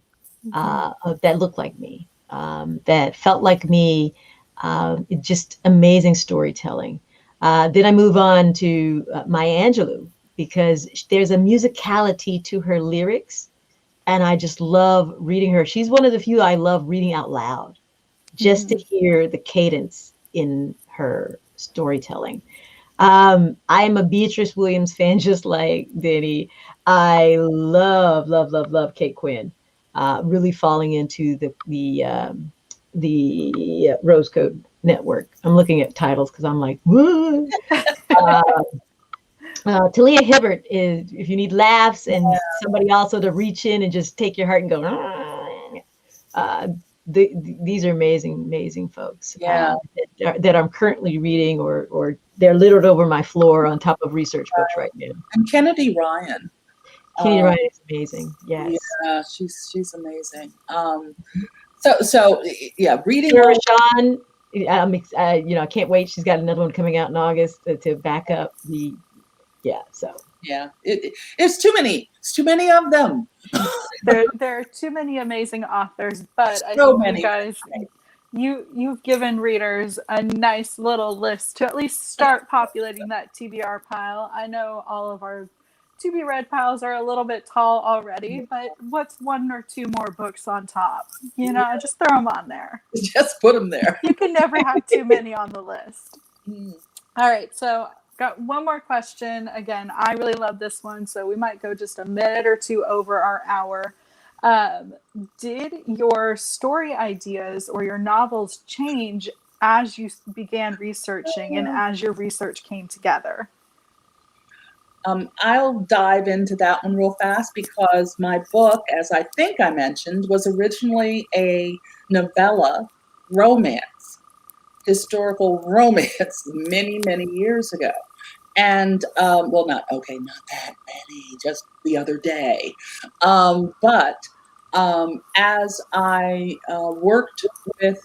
that looked like me, that felt like me, just amazing storytelling. Then I move on to Maya Angelou, because there's a musicality to her lyrics, and I just love reading her. She's one of the few I love reading out loud, just to hear the cadence in her storytelling. I am a Beatrice Williams fan, just like Denny. I love Kate Quinn. Really falling into the Rose Code Network. I'm looking at titles because I'm like, woo. Talia Hibbert is, if you need laughs and somebody also to reach in and just take your heart and go, these are amazing folks. That I'm currently reading, or they're littered over my floor on top of research books right now. And Kennedy Ryan. Kennedy Ryan is amazing. Yes. Yeah, she's amazing. So reading. Sarah Sean, I can't wait. She's got another one coming out in August to back up the. It's too many. It's too many of them. There are too many amazing authors, but I think you guys, you've given readers a nice little list to at least start populating that TBR pile. I know all of our to be read piles are a little bit tall already, but what's one or two more books on top? Just throw them on there. Just put them there. You can never have too many on the list. All right, so got one more question. Again, I really love this one, so we might go just a minute or two over our hour. Did your story ideas or your novels change as you began researching and as your research came together? I'll dive into that one real fast, because my book, as I think I mentioned, was originally a novella romance, historical romance, many years ago. And, not that many, just the other day. But as I worked with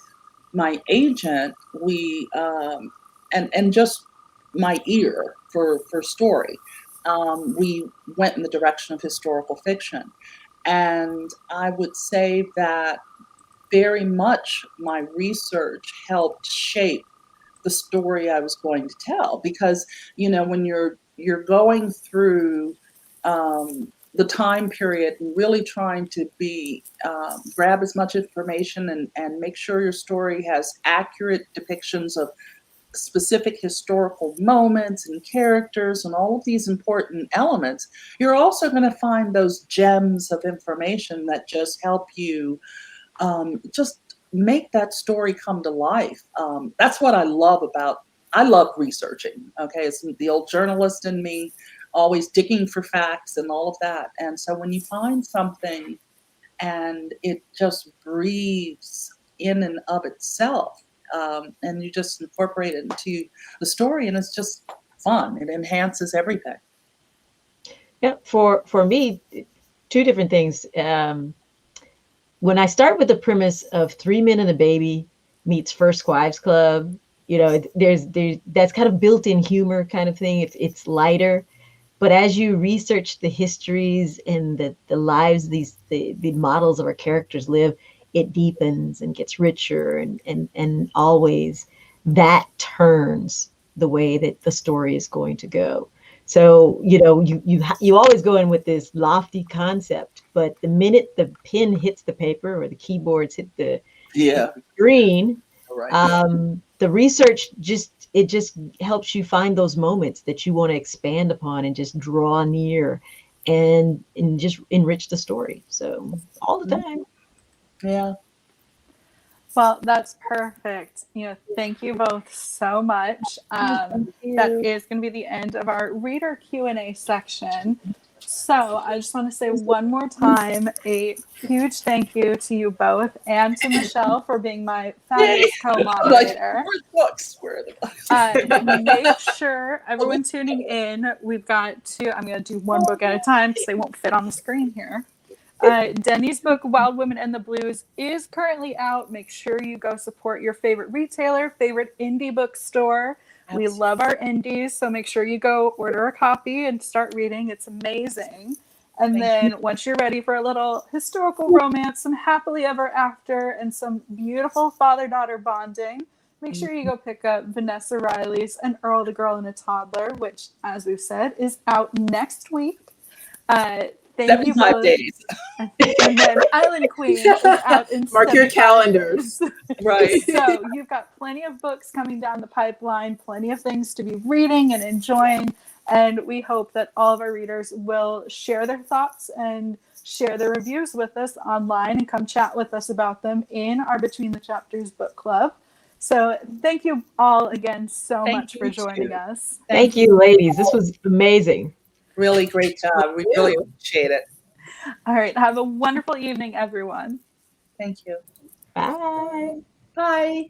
my agent, we, and just my ear for story, we went in the direction of historical fiction. And I would say that very much my research helped shape the story I was going to tell, because when you're going through the time period and really trying to grab as much information and make sure your story has accurate depictions of specific historical moments and characters and all of these important elements, you're also going to find those gems of information that just help you just make that story come to life. That's what I love researching. Okay, it's the old journalist in me, always digging for facts and all of that. And so when you find something and it just breathes in and of itself, and you just incorporate it into the story, and it's fun. It enhances everything. Yeah, for me, two different things. When I start with the premise of 3 Men and a Baby meets First Wives Club, you know, there's that's kind of built-in humor kind of thing. It's lighter, but as you research the histories and the lives the models of our characters live, it deepens and gets richer, and always that turns the way that the story is going to go. So, you know, you always go in with this lofty concept, but the minute the pen hits the paper or the keyboards hit the screen, the research just helps you find those moments that you want to expand upon and just draw near and just enrich the story. So all the time. Yeah. Well, that's perfect. You know, thank you both so much. That is going to be the end of our reader Q&A section. So I just want to say one more time a huge thank you to you both and to Michelle for being my fabulous co-moderator. Books? Where are the books? Make sure everyone tuning in, we've got I'm going to do one book at a time because they won't fit on the screen here. Denny's book, Wild Women and the Blues, is currently out. Make sure you go support your favorite retailer, favorite indie bookstore. We love our indies, so make sure you go order a copy and start reading. It's amazing. And then once you're ready for a little historical romance, some happily ever after, and some beautiful father-daughter bonding, make sure you go pick up Vanessa Riley's An Earl, the Girl, and a Toddler, which, as we've said, is out next week. Thank you 75 days. And then Island Queen is out in Mark your calendars. Right. So you've got plenty of books coming down the pipeline, plenty of things to be reading and enjoying. And we hope that all of our readers will share their thoughts and share their reviews with us online and come chat with us about them in our Between the Chapters book club. So thank you all again so much for joining us. Thank you, ladies. This was amazing. Really great job. We really appreciate it. All right. Have a wonderful evening, everyone. Thank you. Bye. Bye.